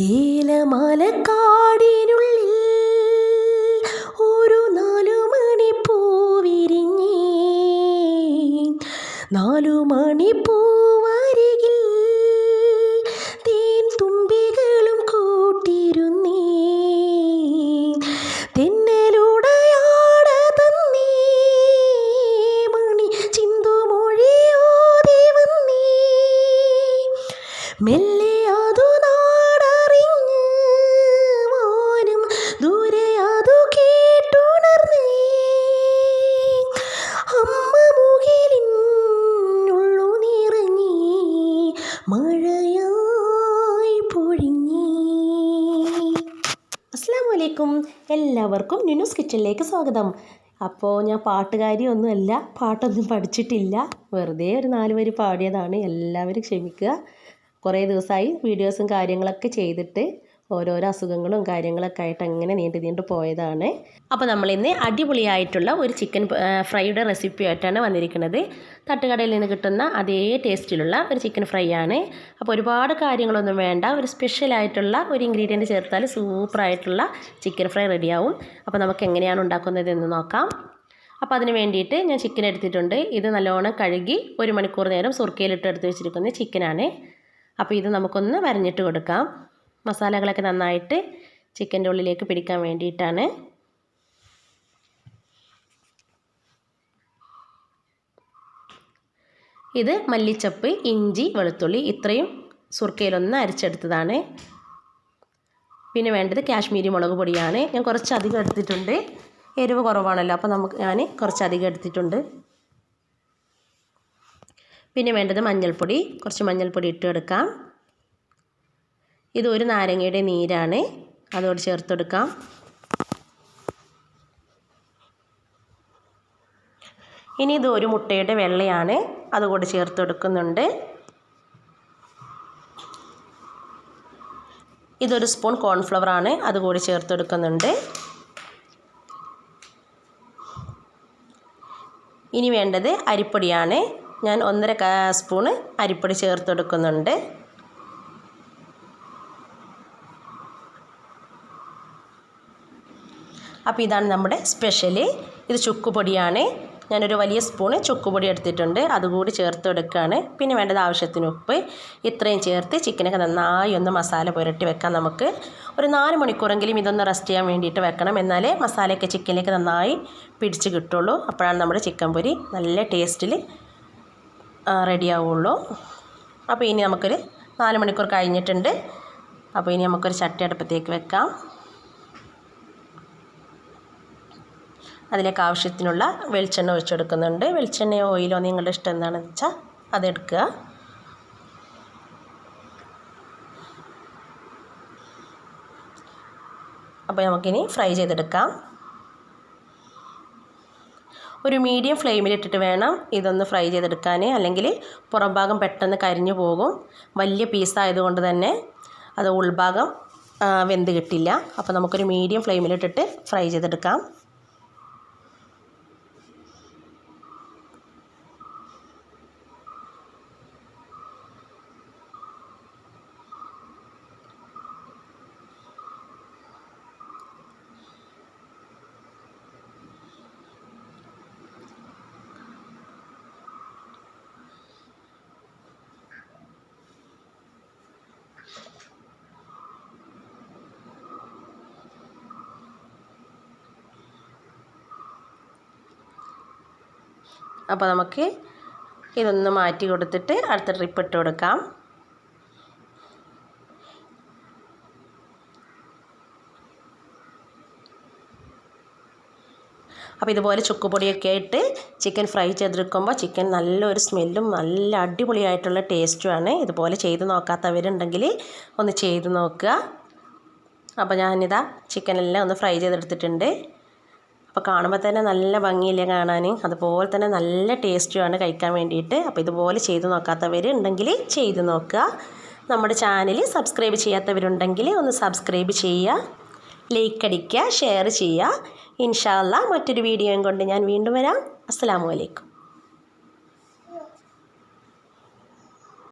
ഏലമലക്കാടിനുള്ളിൽ ഒരു 4 മണിപ്പൂ വിരിഞ്ഞേ, 4 മണിപ്പൂവരികിൽ തേൻ തുമ്പികളും കൂട്ടിരുന്നേ, തെന്നലുടയാട തന്നേ, മണി ചിന്തുമൊഴിയോതി വന്നേ, മെല്ലെ അതു നാടറിഞ്ഞ് വാനം ദൂരെ അതു കേട്ടുണർന്നേ, അമ്മ മുകിലിനുള്ളു നിറഞ്ഞേ, മഴയായി പൊഴിഞ്ഞേ. അസ്സലാമു അലൈക്കും, എല്ലാവർക്കും ന്യൂസ് കിച്ചണിലേക്ക് സ്വാഗതം. അപ്പോൾ ഞാൻ പാട്ടുകാരിയൊന്നുമല്ല, പാട്ടൊന്നും പഠിച്ചിട്ടില്ല, വെറുതെ ഒരു 4 വരി പാടിയതാണ്. എല്ലാവരും ക്ഷമിക്കുക. കുറേ ദിവസമായി വീഡിയോസും കാര്യങ്ങളൊക്കെ ചെയ്തിട്ട് ഓരോരോ അസുഖങ്ങളും കാര്യങ്ങളൊക്കെ ആയിട്ട് അങ്ങനെ നീണ്ടു പോയതാണ്. അപ്പോൾ നമ്മളിന്ന് അടിപൊളിയായിട്ടുള്ള ഒരു ചിക്കൻ ഫ്രൈയുടെ റെസിപ്പി ആയിട്ടാണ് വന്നിരിക്കുന്നത്. തട്ടുകടയിൽ നിന്ന് കിട്ടുന്ന അതേ ടേസ്റ്റിലുള്ള ഒരു ചിക്കൻ ഫ്രൈ ആണ്. അപ്പോൾ ഒരുപാട് കാര്യങ്ങളൊന്നും വേണ്ട, ഒരു സ്പെഷ്യലായിട്ടുള്ള ഒരു ഇൻഗ്രീഡിയൻറ്റ് ചേർത്താൽ സൂപ്പറായിട്ടുള്ള ചിക്കൻ ഫ്രൈ റെഡിയാവും. അപ്പോൾ നമുക്ക് എങ്ങനെയാണ് ഉണ്ടാക്കുന്നതെന്ന് നോക്കാം. അപ്പോൾ അതിന് വേണ്ടിയിട്ട് ഞാൻ ചിക്കൻ എടുത്തിട്ടുണ്ട്. ഇത് നല്ലോണം കഴുകി 1 മണിക്കൂർ നേരം സുർക്കയിലിട്ട് എടുത്ത് വെച്ചിരിക്കുന്ന ചിക്കനാണ്. അപ്പോൾ ഇത് നമുക്കൊന്ന് വരഞ്ഞിട്ട് കൊടുക്കാം. മസാലകളൊക്കെ നന്നായിട്ട് ചിക്കൻ്റെ ഉള്ളിലേക്ക് പിടിക്കാൻ വേണ്ടിയിട്ടാണ്. ഇത് മല്ലിച്ചപ്പ്, ഇഞ്ചി, വെളുത്തുള്ളി ഇത്രയും സുർക്കയിലൊന്ന് അരച്ചെടുത്തതാണ്. പിന്നെ വേണ്ടത് കാശ്മീരി മുളക് പൊടിയാണ്. ഞാൻ കുറച്ചധികം എടുത്തിട്ടുണ്ട്, എരിവ് കുറവാണല്ലോ, അപ്പോൾ ഞാൻ കുറച്ചധികം എടുത്തിട്ടുണ്ട്. പിന്നെ വേണ്ടത് മഞ്ഞൾപ്പൊടി, കുറച്ച് മഞ്ഞൾപ്പൊടി ഇട്ട് കൊടുക്കാം. ഇത് ഒരു നാരങ്ങയുടെ നീരാണ്, അതോട് ചേർത്ത് കൊടുക്കാം. ഇനി ഇത് ഒരു മുട്ടയുടെ വെള്ളയാണ്, അതുകൂടി ചേർത്ത് കൊടുക്കുന്നുണ്ട്. ഇതൊരു സ്പൂൺ കോൺഫ്ലവർ ആണ്, അതുകൂടി ചേർത്ത് കൊടുക്കുന്നുണ്ട്. ഇനി വേണ്ടത് അരിപ്പൊടിയാണ്. ഞാൻ 1.5 സ്പൂണ് അരിപ്പൊടി ചേർത്ത് കൊടുക്കുന്നുണ്ട്. അപ്പോൾ ഇതാണ് നമ്മുടെ സ്പെഷ്യല്. ഇത് ചുക്കുപൊടിയാണ്. ഞാനൊരു വലിയ സ്പൂണ് ചുക്കുപൊടി എടുത്തിട്ടുണ്ട്, അതുകൂടി ചേർത്ത് കൊടുക്കുകയാണ്. പിന്നെ വേണ്ടത് ആവശ്യത്തിന് ഉപ്പ്. ഇത്രയും ചേർത്ത് ചിക്കനൊക്കെ നന്നായി ഒന്ന് മസാല പുരട്ടി വെക്കാം. നമുക്ക് ഒരു 4 മണിക്കൂറെങ്കിലും ഇതൊന്ന് റെസ്റ്റ് ചെയ്യാൻ വേണ്ടിയിട്ട് വെക്കണം, എന്നാലേ മസാലയൊക്കെ ചിക്കനിലേക്ക് നന്നായി പിടിച്ച് കിട്ടുള്ളൂ. അപ്പോഴാണ് നമ്മുടെ ചിക്കൻ പൊരി നല്ല ടേസ്റ്റിൽ റെഡിയാവുള്ളൂ. അപ്പോൾ ഇനി നമുക്കൊരു 4 മണിക്കൂർ കഴിഞ്ഞിട്ടുണ്ട്. അപ്പോൾ ഇനി നമുക്കൊരു ചട്ടി അടുപ്പത്തേക്ക് വെക്കാം. അതിലേക്ക് ആവശ്യത്തിനുള്ള വെളിച്ചെണ്ണ ഒഴിച്ച് കൊടുക്കുന്നുണ്ട്. വെളിച്ചെണ്ണയോ ഓയിലോ നിങ്ങളുടെ ഇഷ്ടം എന്താണെന്ന് വെച്ചാൽ അതെടുക്കുക. അപ്പോൾ നമുക്കിനി ഫ്രൈ ചെയ്തെടുക്കാം. ഒരു മീഡിയം ഫ്ലെയിമിലിട്ടിട്ട് വേണം ഇതൊന്ന് ഫ്രൈ ചെയ്തെടുക്കാൻ, അല്ലെങ്കിൽ പുറം ഭാഗം പെട്ടെന്ന് കരിഞ്ഞു പോകും. വലിയ പീസായതുകൊണ്ട് തന്നെ അത് ഉൾഭാഗം വെന്ത് കിട്ടില്ല. അപ്പോൾ നമുക്കൊരു മീഡിയം ഫ്ലെയിമിലിട്ടിട്ട് ഫ്രൈ ചെയ്തെടുക്കാം. അപ്പോൾ നമുക്ക് ഇതൊന്ന് മാറ്റി കൊടുത്തിട്ട് അടുത്ത ട്രിപ്പ് ഇട്ട് കൊടുക്കാം. അപ്പോൾ ഇതുപോലെ ചുക്കുപൊടിയൊക്കെ ഇട്ട് ചിക്കൻ ഫ്രൈ ചെയ്തെടുക്കുമ്പോൾ ചിക്കൻ നല്ലൊരു സ്മെല്ലും നല്ല അടിപൊളിയായിട്ടുള്ള ടേസ്റ്റുമാണ്. ഇതുപോലെ ചെയ്ത് നോക്കാത്തവരുണ്ടെങ്കിൽ ഒന്ന് ചെയ്ത് നോക്കുക. അപ്പോൾ ഞാനിതാ ചിക്കനെല്ലാം ഒന്ന് ഫ്രൈ ചെയ്തെടുത്തിട്ടുണ്ട്. അപ്പോൾ കാണുമ്പോൾ തന്നെ നല്ല ഭംഗിയില്ലേ കാണാൻ, അതുപോലെ തന്നെ നല്ല ടേസ്റ്റുമാണ് കഴിക്കാൻ വേണ്ടിയിട്ട്. അപ്പോൾ ഇതുപോലെ ചെയ്ത് നോക്കാത്തവരുണ്ടെങ്കിൽ ചെയ്ത് നോക്കുക. നമ്മുടെ ചാനൽ സബ്സ്ക്രൈബ് ചെയ്യാത്തവരുണ്ടെങ്കിൽ ഒന്ന് സബ്സ്ക്രൈബ് ചെയ്യുക, ലൈക്ക് അടിക്കുക, ഷെയർ ചെയ്യുക. ഇൻഷാ അല്ലാഹ് മറ്റൊരു വീഡിയോയും കൊണ്ട് ഞാൻ വീണ്ടും വരാം. അസ്സലാമു അലൈക്കും.